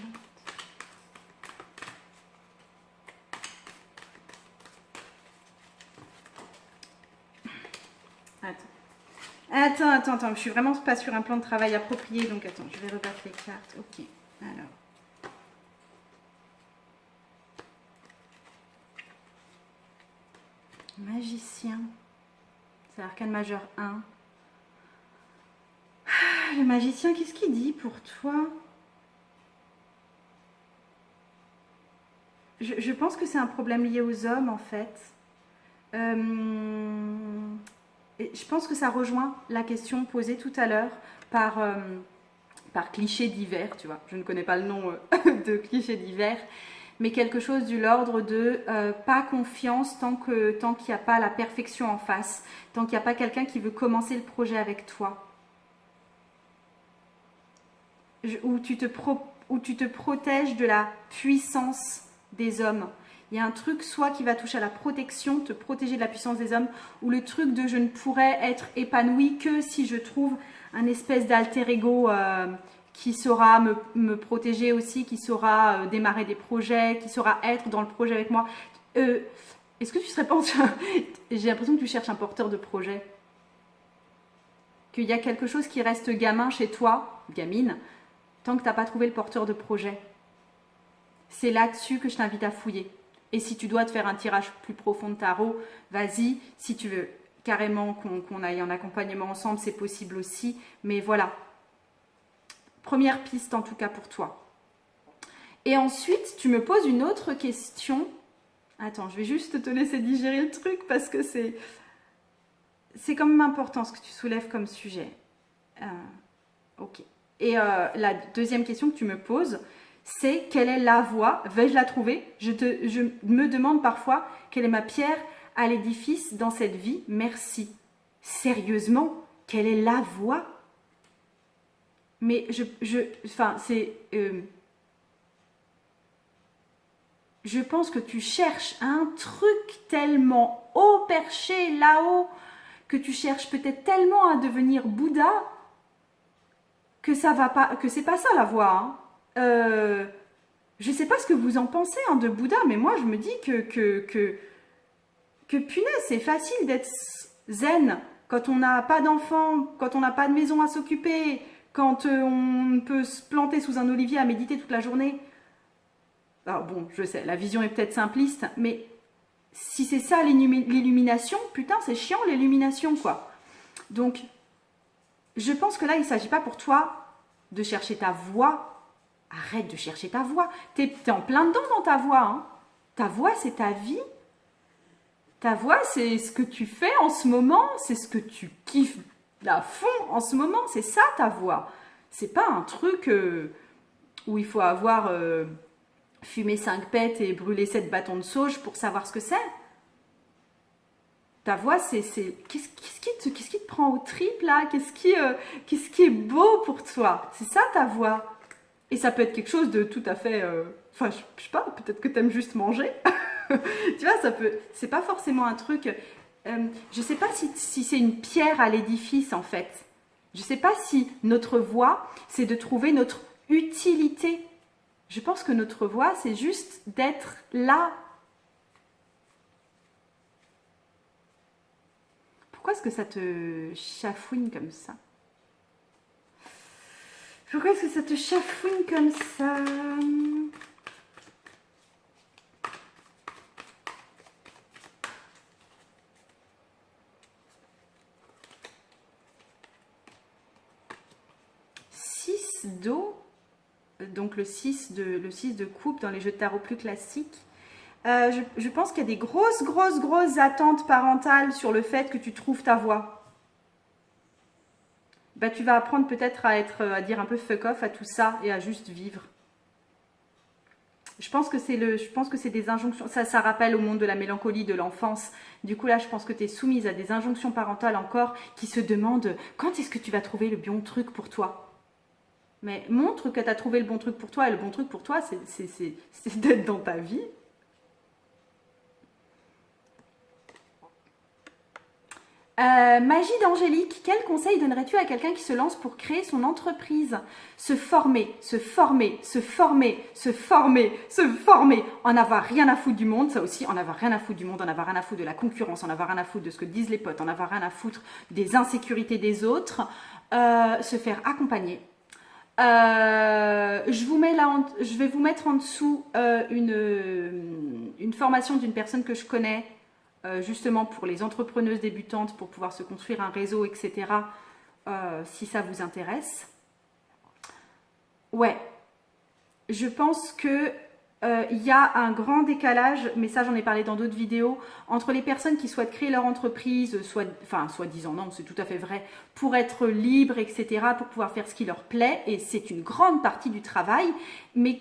Attends, je suis vraiment pas sur un plan de travail approprié, donc attends, je vais rebattre les cartes. Ok, alors. Magicien. C'est l'arcane majeur 1. Le magicien, qu'est-ce qu'il dit pour toi? Je pense que c'est un problème lié aux hommes, en fait. Je pense que ça rejoint la question posée tout à l'heure par cliché divers, tu vois. Je ne connais pas le nom de cliché divers, mais quelque chose de l'ordre de pas confiance tant qu'il n'y a pas la perfection en face, tant qu'il n'y a pas quelqu'un qui veut commencer le projet avec toi. Où tu te protèges de la puissance des hommes. Il y a un truc soit qui va toucher à la protection, te protéger de la puissance des hommes, ou le truc de je ne pourrais être épanoui que si je trouve un espèce d'alter ego qui saura me protéger aussi, qui saura démarrer des projets, qui saura être dans le projet avec moi. Est-ce que tu serais pas J'ai l'impression que tu cherches un porteur de projet. Qu'il y a quelque chose qui reste gamin chez toi, gamine, tant que tu n'as pas trouvé le porteur de projet. C'est là-dessus que je t'invite à fouiller. Et si tu dois te faire un tirage plus profond de tarot, vas-y. Si tu veux carrément qu'on aille en accompagnement ensemble, c'est possible aussi. Mais voilà. Première piste en tout cas pour toi. Et ensuite, tu me poses une autre question. Attends, je vais juste te laisser digérer le truc parce que c'est quand même important ce que tu soulèves comme sujet. Ok. Et la deuxième question que tu me poses, c'est quelle est la voie? Vais-je la trouver? Je me demande parfois quelle est ma pierre à l'édifice dans cette vie. Merci. Sérieusement, quelle est la voie? Mais je pense que tu cherches un truc tellement haut perché là-haut, que tu cherches peut-être tellement à devenir Bouddha, que ça va pas, que c'est pas ça la voie. Hein. Je sais pas ce que vous en pensez hein, de Bouddha, mais moi je me dis que punaise, c'est facile d'être zen quand on n'a pas d'enfants, quand on n'a pas de maison à s'occuper, quand on peut se planter sous un olivier à méditer toute la journée. Alors bon, je sais, la vision est peut-être simpliste, mais si c'est ça l'illumination, putain, c'est chiant l'illumination, quoi. Donc, je pense que là, il ne s'agit pas pour toi de chercher ta voie. Arrête de chercher ta voie. T'es en plein dedans dans ta voie. Hein. Ta voie, c'est ta vie. Ta voie, c'est ce que tu fais en ce moment. C'est ce que tu kiffes à fond en ce moment. C'est ça, ta voie. C'est pas un truc où il faut avoir fumé 5 pets et brûlé 7 bâtons de sauge pour savoir ce que c'est. Ta voix, c'est qu'est-ce qui te prend au trip là? Qu'est-ce qui est beau pour toi? C'est ça ta voix. Et ça peut être quelque chose de tout à fait. Enfin, je sais pas. Peut-être que t'aimes juste manger. Tu vois, ça peut. C'est pas forcément un truc. je ne sais pas si c'est une pierre à l'édifice en fait. Je ne sais pas si notre voie, c'est de trouver notre utilité. Je pense que notre voie, c'est juste d'être là. Pourquoi est-ce que ça te chafouine comme ça? Pourquoi est-ce que ça te chafouine comme ça? D'eau, donc le 6 de coupe dans les jeux de tarot plus classiques. Je pense qu'il y a des grosses attentes parentales sur le fait que tu trouves ta voie. Bah, tu vas apprendre peut-être à dire un peu fuck off à tout ça et à juste vivre. Je pense que c'est des injonctions, ça rappelle au monde de la mélancolie, de l'enfance. Du coup là, je pense que tu es soumise à des injonctions parentales encore qui se demandent quand est-ce que tu vas trouver le bon truc pour toi. Mais montre que tu as trouvé le bon truc pour toi. Et le bon truc pour toi, c'est d'être dans ta vie. Magie d'Angélique, quel conseil donnerais-tu à quelqu'un qui se lance pour créer son entreprise? Se former, se former, se former, se former, se former. En avoir rien à foutre du monde, ça aussi, en avoir rien à foutre du monde, en avoir rien à foutre de la concurrence, en avoir rien à foutre de ce que disent les potes, en avoir rien à foutre des insécurités des autres. Se faire accompagner. Je vais vous mettre en dessous une formation d'une personne que je connais justement pour les entrepreneuses débutantes pour pouvoir se construire un réseau, etc. Si ça vous intéresse. Ouais, je pense que il y a un grand décalage, mais ça j'en ai parlé dans d'autres vidéos, entre les personnes qui souhaitent créer leur entreprise, soi-disant, non, c'est tout à fait vrai, pour être libre, etc., pour pouvoir faire ce qui leur plaît, et c'est une grande partie du travail, mais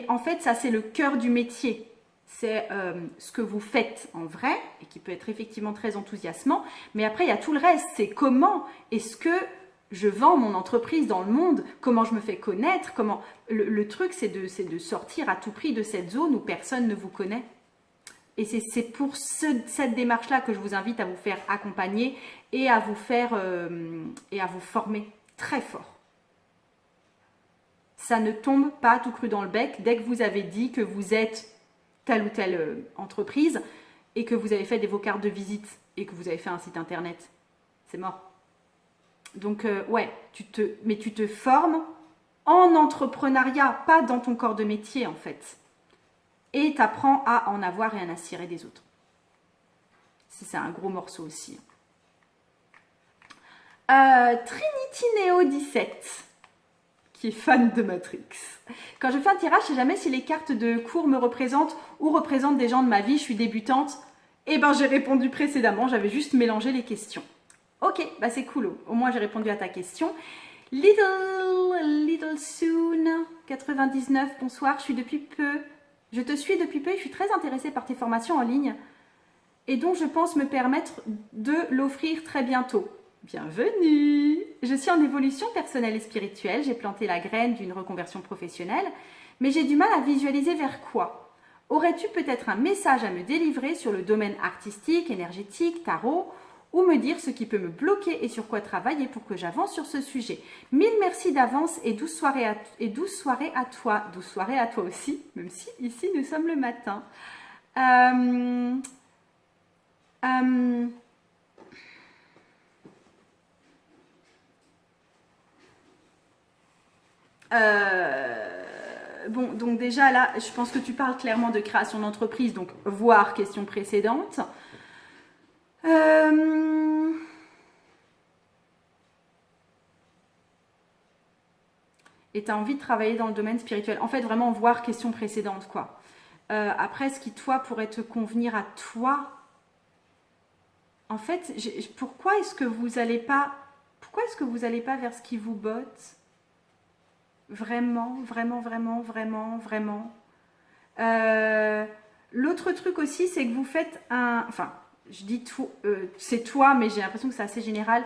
en fait, ça c'est le cœur du métier. C'est ce que vous faites en vrai, et qui peut être effectivement très enthousiasmant, mais après il y a tout le reste, c'est comment est-ce que je vends mon entreprise dans le monde, comment je me fais connaître, comment le truc c'est de sortir à tout prix de cette zone où personne ne vous connaît. Et c'est pour cette démarche-là que je vous invite à vous faire accompagner et à vous former très fort. Ça ne tombe pas tout cru dans le bec dès que vous avez dit que vous êtes telle ou telle entreprise et que vous avez fait vos cartes de visite et que vous avez fait un site internet. C'est mort. Donc, ouais, tu te formes en entrepreneuriat, pas dans ton corps de métier, en fait. Et tu apprends à en avoir et à en cirer des autres. C'est un gros morceau aussi. Trinity Neo 17, qui est fan de Matrix. Quand je fais un tirage, je ne sais jamais si les cartes de cours me représentent ou représentent des gens de ma vie. Je suis débutante. Eh ben, j'ai répondu précédemment, j'avais juste mélangé les questions. Ok, bah c'est cool. Au moins, j'ai répondu à ta question. Little Soon 99, bonsoir. Je te suis depuis peu et je suis très intéressée par tes formations en ligne et donc je pense me permettre de l'offrir très bientôt. Bienvenue! Je suis en évolution personnelle et spirituelle. J'ai planté la graine d'une reconversion professionnelle, mais j'ai du mal à visualiser vers quoi. Aurais-tu peut-être un message à me délivrer sur le domaine artistique, énergétique, tarot, ou me dire ce qui peut me bloquer et sur quoi travailler pour que j'avance sur ce sujet. Mille merci d'avance et douce soirée à toi. Douce soirée à toi aussi, même si ici nous sommes le matin. Bon, donc déjà là, je pense que tu parles clairement de création d'entreprise, donc voir question précédente. Et tu as envie de travailler dans le domaine spirituel. En fait, vraiment voir question précédente, quoi. Après, ce qui, toi, pourrait te convenir à toi, en fait, pourquoi est-ce que vous n'allez pas vers ce qui vous botte? Vraiment, vraiment, vraiment, vraiment, vraiment. L'autre truc aussi, c'est que vous faites enfin, je dis tout, c'est toi, mais j'ai l'impression que c'est assez général.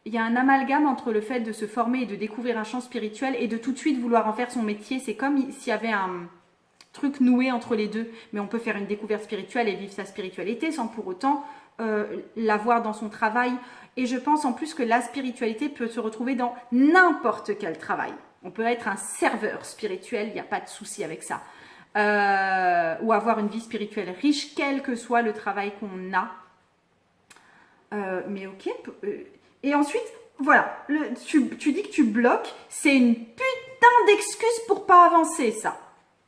Il y a un amalgame entre le fait de se former et de découvrir un champ spirituel et de tout de suite vouloir en faire son métier. C'est comme s'il y avait un truc noué entre les deux. Mais on peut faire une découverte spirituelle et vivre sa spiritualité sans pour autant l'avoir dans son travail. Et je pense en plus que la spiritualité peut se retrouver dans n'importe quel travail. On peut être un serveur spirituel, il n'y a pas de souci avec ça. Ou avoir une vie spirituelle riche, quel que soit le travail qu'on a. Mais ok. Et ensuite, voilà, tu dis que tu bloques, c'est une putain d'excuse pour pas avancer, ça.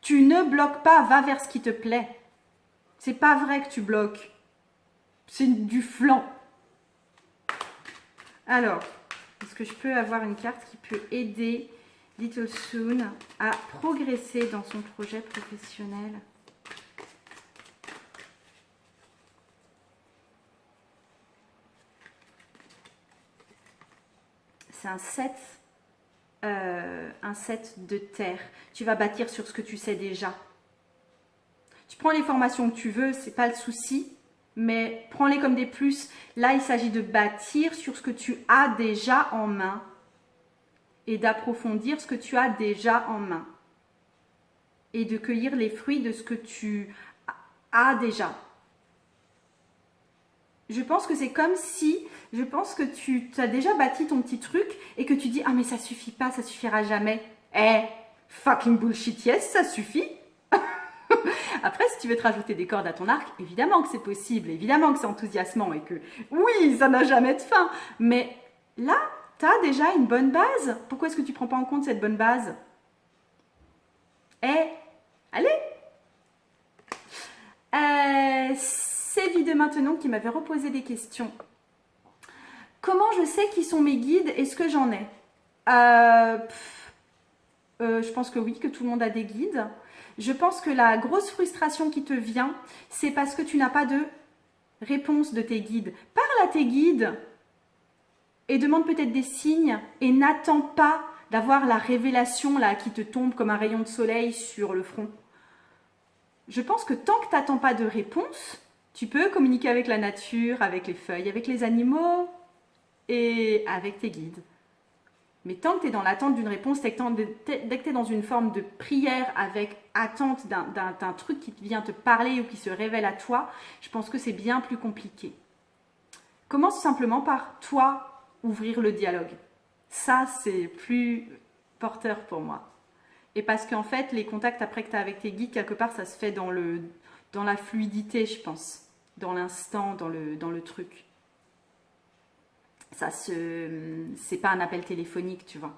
Tu ne bloques pas, va vers ce qui te plaît. C'est pas vrai que tu bloques. C'est du flan. Alors, est-ce que je peux avoir une carte qui peut aider Little Soon à progresser dans son projet professionnel? C'est un set de terre. Tu vas bâtir sur ce que tu sais déjà. Tu prends les formations que tu veux, c'est pas le souci, mais prends-les comme des plus. Là, il s'agit de bâtir sur ce que tu as déjà en main et d'approfondir ce que tu as déjà en main et de cueillir les fruits de ce que tu as déjà. Je pense que c'est comme si, je pense que tu as déjà bâti ton petit truc et que tu dis « Ah mais ça suffit pas, ça suffira jamais. » Fucking bullshit, yes, ça suffit. Après, si tu veux te rajouter des cordes à ton arc, évidemment que c'est possible, évidemment que c'est enthousiasmant et que oui, ça n'a jamais de fin. Mais là, tu as déjà une bonne base. Pourquoi est-ce que tu ne prends pas en compte cette bonne base? Allez! C'est Vie de maintenant qui m'avait reposé des questions. Comment je sais qui sont mes guides et ce que j'en ai? Je pense que oui, que tout le monde a des guides. Je pense que la grosse frustration qui te vient, c'est parce que tu n'as pas de réponse de tes guides. Parle à tes guides et demande peut-être des signes et n'attends pas d'avoir la révélation là qui te tombe comme un rayon de soleil sur le front. Je pense que tant que tu n'attends pas de réponse, tu peux communiquer avec la nature, avec les feuilles, avec les animaux et avec tes guides. Mais tant que tu es dans l'attente d'une réponse, dès que tu es dans une forme de prière avec attente d'un truc qui vient te parler ou qui se révèle à toi, je pense que c'est bien plus compliqué. Commence simplement par toi ouvrir le dialogue. Ça, c'est plus porteur pour moi. Et parce qu'en fait, les contacts après que tu as avec tes guides, quelque part, ça se fait dans la fluidité, je pense. Dans l'instant, dans le truc. C'est pas un appel téléphonique, tu vois.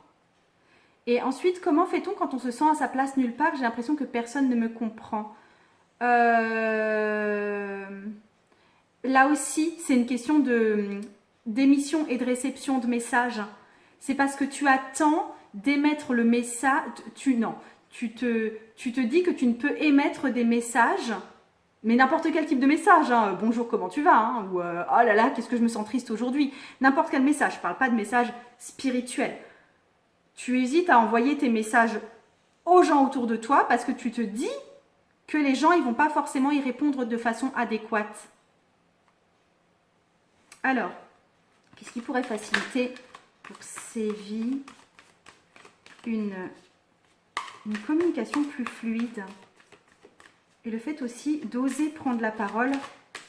Et ensuite, comment fait-on quand on se sent à sa place nulle part? J'ai l'impression que personne ne me comprend. Là aussi, c'est une question d'émission et de réception de messages. C'est parce que tu attends d'émettre le message. Tu te dis que tu ne peux émettre des messages. Mais n'importe quel type de message, hein. Bonjour, comment tu vas, hein, ou oh là là, qu'est-ce que je me sens triste aujourd'hui. N'importe quel message, je ne parle pas de message spirituel. Tu hésites à envoyer tes messages aux gens autour de toi parce que tu te dis que les gens, ils ne vont pas forcément y répondre de façon adéquate. Alors, qu'est-ce qui pourrait faciliter pour ces vies une communication plus fluide? Et le fait aussi d'oser prendre la parole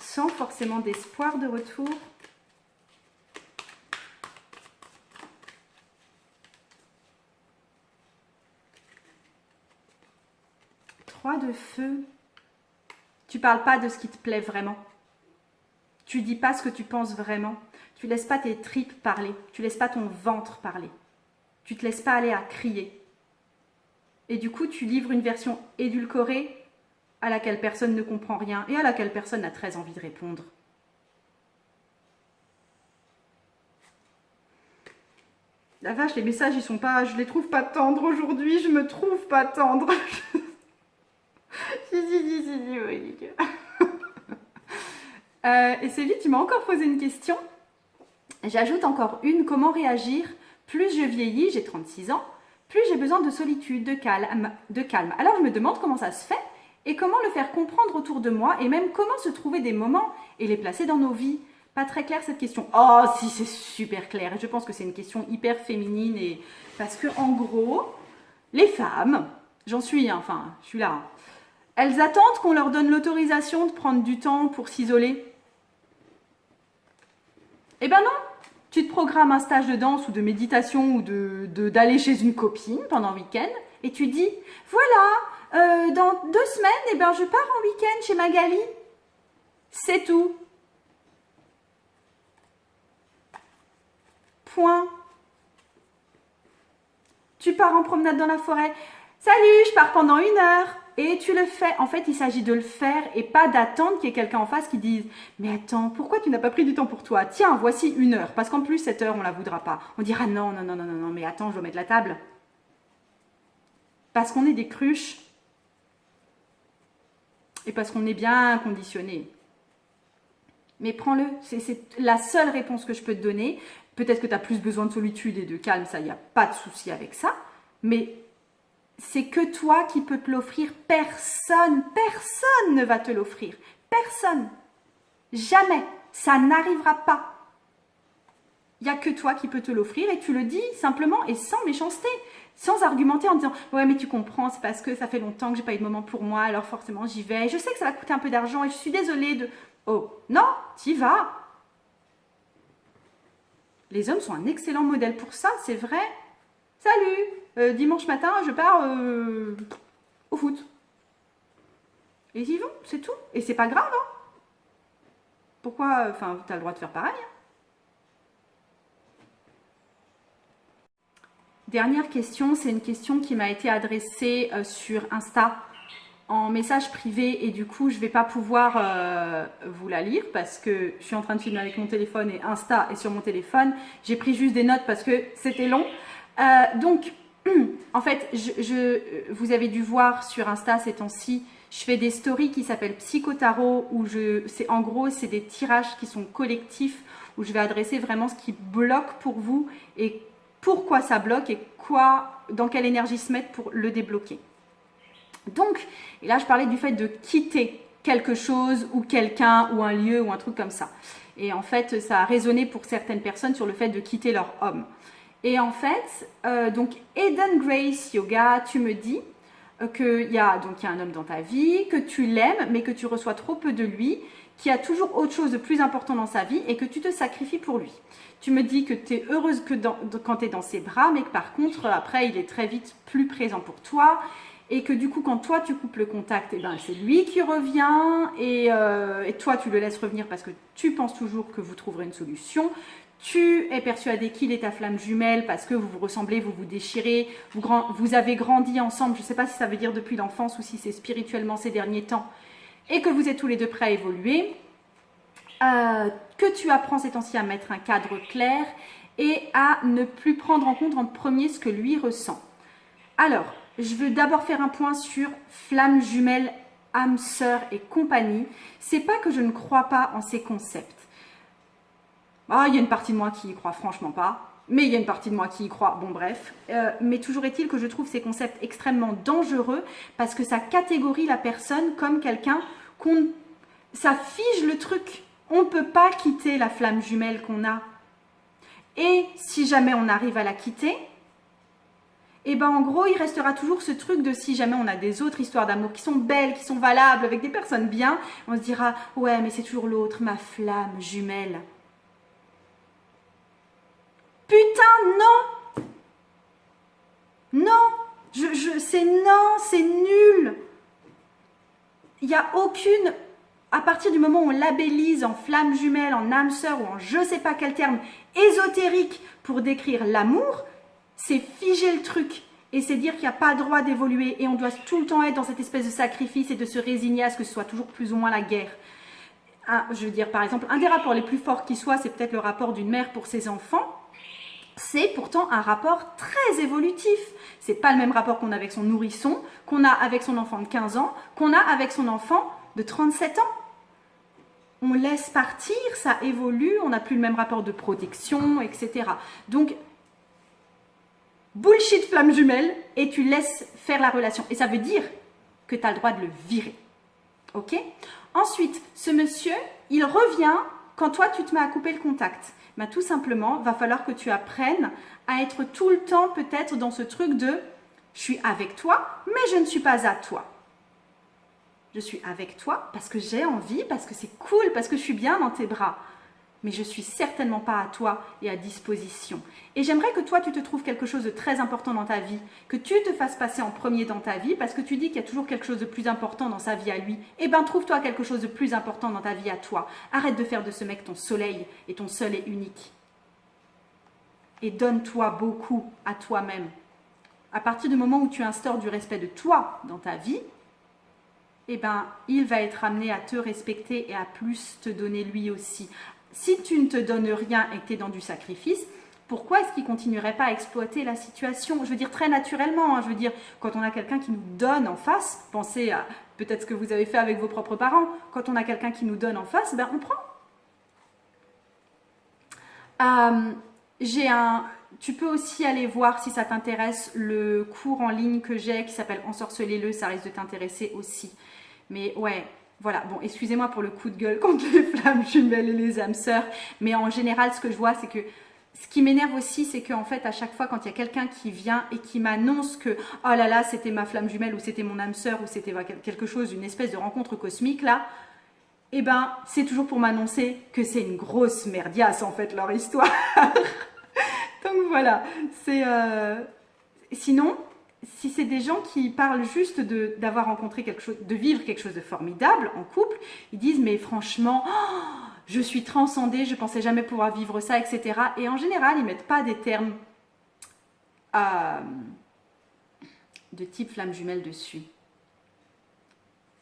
sans forcément d'espoir de retour. Trois de feu. Tu parles pas de ce qui te plaît vraiment. Tu dis pas ce que tu penses vraiment. Tu laisses pas tes tripes parler. Tu laisses pas ton ventre parler. Tu te laisses pas aller à crier. Et du coup, tu livres une version édulcorée à laquelle personne ne comprend rien et à laquelle personne n'a très envie de répondre. La vache, les messages, ils sont pas, je les trouve pas tendres aujourd'hui, je me trouve pas tendre. Et c'est vite, tu m'as encore posé une question. J'ajoute encore une, comment réagir? Plus je vieillis, j'ai 36 ans, plus j'ai besoin de solitude, de calme. Alors je me demande comment ça se fait et comment le faire comprendre autour de moi et même comment se trouver des moments et les placer dans nos vies. Pas très clair cette question. Oh si, c'est super clair et je pense que c'est une question hyper féminine et parce que en gros, les femmes, j'en suis, hein, enfin je suis là, hein, elles attendent qu'on leur donne l'autorisation de prendre du temps pour s'isoler. Eh ben non, tu te programmes un stage de danse ou de méditation ou d'aller chez une copine pendant le week-end et tu dis, voilà, dans 2 semaines, eh ben, je pars en week-end chez Magali. C'est tout. Point. Tu pars en promenade dans la forêt. Salut, je pars pendant 1 heure. Et tu le fais. En fait, il s'agit de le faire et pas d'attendre qu'il y ait quelqu'un en face qui dise « Mais attends, pourquoi tu n'as pas pris du temps pour toi? Tiens, voici 1 heure. » Parce qu'en plus, cette heure, on ne la voudra pas. On dira « Non, non, non, non, non, non, mais attends, je dois mettre la table. » Parce qu'on est des cruches. Et parce qu'on est bien conditionné. Mais prends-le. C'est la seule réponse que je peux te donner. Peut-être que tu as plus besoin de solitude et de calme. Ça, il n'y a pas de souci avec ça. Mais c'est que toi qui peux te l'offrir. Personne ne va te l'offrir. Personne. Jamais. Ça n'arrivera pas. Il n'y a que toi qui peux te l'offrir et tu le dis simplement et sans méchanceté, sans argumenter en disant « Ouais, mais tu comprends, c'est parce que ça fait longtemps que j'ai pas eu de moment pour moi, alors forcément j'y vais. Je sais que ça va coûter un peu d'argent et je suis désolée de… » Oh, non, t'y vas. Les hommes sont un excellent modèle pour ça, c'est vrai. Salut, dimanche matin, je pars au foot. Et ils y vont, c'est tout. Et c'est pas grave, hein. Pourquoi, enfin, t'as le droit de faire pareil, hein. Dernière question, c'est une question qui m'a été adressée sur Insta en message privé et du coup je ne vais pas pouvoir vous la lire parce que je suis en train de filmer avec mon téléphone et Insta est sur mon téléphone. J'ai pris juste des notes parce que c'était long. Donc en fait, vous avez dû voir sur Insta ces temps-ci, je fais des stories qui s'appellent Psychotarot où en gros c'est des tirages qui sont collectifs où je vais adresser vraiment ce qui bloque pour vous et pourquoi ça bloque et dans quelle énergie se mettre pour le débloquer. Donc, et là je parlais du fait de quitter quelque chose ou quelqu'un ou un lieu ou un truc comme ça. Et en fait, ça a résonné pour certaines personnes sur le fait de quitter leur homme. Et en fait, donc Eden Grace Yoga, tu me dis qu'il y a un homme dans ta vie, que tu l'aimes mais que tu reçois trop peu de lui, qui a toujours autre chose de plus important dans sa vie et que tu te sacrifies pour lui. Tu me dis que tu es heureuse quand tu es dans ses bras, mais que par contre, après, il est très vite plus présent pour toi et que du coup, quand toi, tu coupes le contact, eh ben, c'est lui qui revient et toi, tu le laisses revenir parce que tu penses toujours que vous trouverez une solution. Tu es persuadé qu'il est ta flamme jumelle parce que vous vous ressemblez, vous vous déchirez, vous avez grandi ensemble. Je ne sais pas si ça veut dire depuis l'enfance ou si c'est spirituellement ces derniers temps et que vous êtes tous les deux prêts à évoluer. Que tu apprends ces temps-ci à mettre un cadre clair et à ne plus prendre en compte en premier ce que lui ressent. Alors, je veux d'abord faire un point sur flamme jumelle, âme sœur et compagnie. C'est pas que je ne crois pas en ces concepts. Il y a une partie de moi qui y croit franchement pas, mais il y a une partie de moi qui y croit, bon bref. Mais toujours est-il que je trouve ces concepts extrêmement dangereux parce que ça catégorie la personne comme quelqu'un ça fige le truc. On ne peut pas quitter la flamme jumelle qu'on a. Et si jamais on arrive à la quitter, et ben en gros, il restera toujours ce truc de si jamais on a des autres histoires d'amour qui sont belles, qui sont valables, avec des personnes bien, on se dira « Ouais, mais c'est toujours l'autre, ma flamme jumelle. » Putain, non! Non! C'est nul! Il n'y a aucune… À partir du moment où on labellise en flamme jumelle, en âme sœur ou en je ne sais pas quel terme ésotérique pour décrire l'amour, c'est figer le truc et c'est dire qu'il n'y a pas le droit d'évoluer et on doit tout le temps être dans cette espèce de sacrifice et de se résigner à ce que ce soit toujours plus ou moins la guerre. Je veux dire, par exemple, un des rapports les plus forts qui soit, c'est peut-être le rapport d'une mère pour ses enfants. C'est pourtant un rapport très évolutif. C'est pas le même rapport qu'on a avec son nourrisson, qu'on a avec son enfant de 15 ans, qu'on a avec son enfant de 37 ans. On laisse partir, ça évolue, on n'a plus le même rapport de protection, etc. Donc, bullshit flamme jumelle et tu laisses faire la relation. Et ça veut dire que tu as le droit de le virer. Ok? Ensuite, ce monsieur, il revient quand toi, tu te mets à couper le contact. Ben, tout simplement, va falloir que tu apprennes à être tout le temps peut-être dans ce truc de « je suis avec toi, mais je ne suis pas à toi ». Je suis avec toi parce que j'ai envie, parce que c'est cool, parce que je suis bien dans tes bras. mais je suis certainement pas à toi et à disposition. Et j'aimerais que toi, tu te trouves quelque chose de très important dans ta vie, que tu te fasses passer en premier dans ta vie, parce que tu dis qu'il y a toujours quelque chose de plus important dans sa vie à lui. Eh bien, trouve-toi quelque chose de plus important dans ta vie à toi. Arrête de faire de ce mec ton soleil et ton seul et unique. Et donne-toi beaucoup à toi-même. À partir du moment où tu instaures du respect de toi dans ta vie, eh ben, il va être amené à te respecter et à plus te donner lui aussi. Si tu ne te donnes rien et que tu es dans du sacrifice, pourquoi est-ce qu'il ne continuerait pas à exploiter la situation? Je veux dire très naturellement, hein, je veux dire quand on a quelqu'un qui nous donne en face, pensez à peut-être ce que vous avez fait avec vos propres parents, quand on a quelqu'un qui nous donne en face, ben on prend. Tu peux aussi aller voir si ça t'intéresse le cours en ligne que j'ai qui s'appelle Ensorcelez-le, ça risque de t'intéresser aussi. Mais ouais, voilà, bon, excusez-moi pour le coup de gueule contre les flammes jumelles et les âmes sœurs, mais en général, ce que je vois, c'est que ce qui m'énerve aussi, c'est qu'en fait, à chaque fois, quand il y a quelqu'un qui vient et qui m'annonce que « Oh là là, c'était ma flamme jumelle ou c'était mon âme sœur ou c'était quelque chose, une espèce de rencontre cosmique là », eh ben, c'est toujours pour m'annoncer que c'est une grosse merdiasse en fait, leur histoire. Donc voilà, c'est... Sinon, si c'est des gens qui parlent juste d'avoir rencontré quelque chose, de vivre quelque chose de formidable en couple, ils disent mais franchement, oh, je suis transcendée, je pensais jamais pouvoir vivre ça, etc. Et en général, ils mettent pas des termes de type flamme jumelle dessus.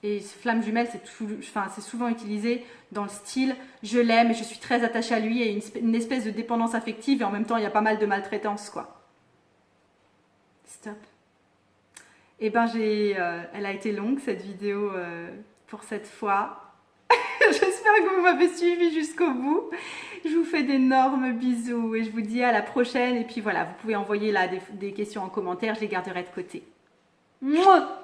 Et flamme jumelle, c'est souvent utilisé dans le style je l'aime et je suis très attachée à lui et une espèce de dépendance affective et en même temps il y a pas mal de maltraitance quoi. Stop. Eh ben elle a été longue cette vidéo pour cette fois. J'espère que vous m'avez suivi jusqu'au bout. Je vous fais d'énormes bisous et je vous dis à la prochaine. Et puis voilà, vous pouvez envoyer là des questions en commentaire, je les garderai de côté. Mouah.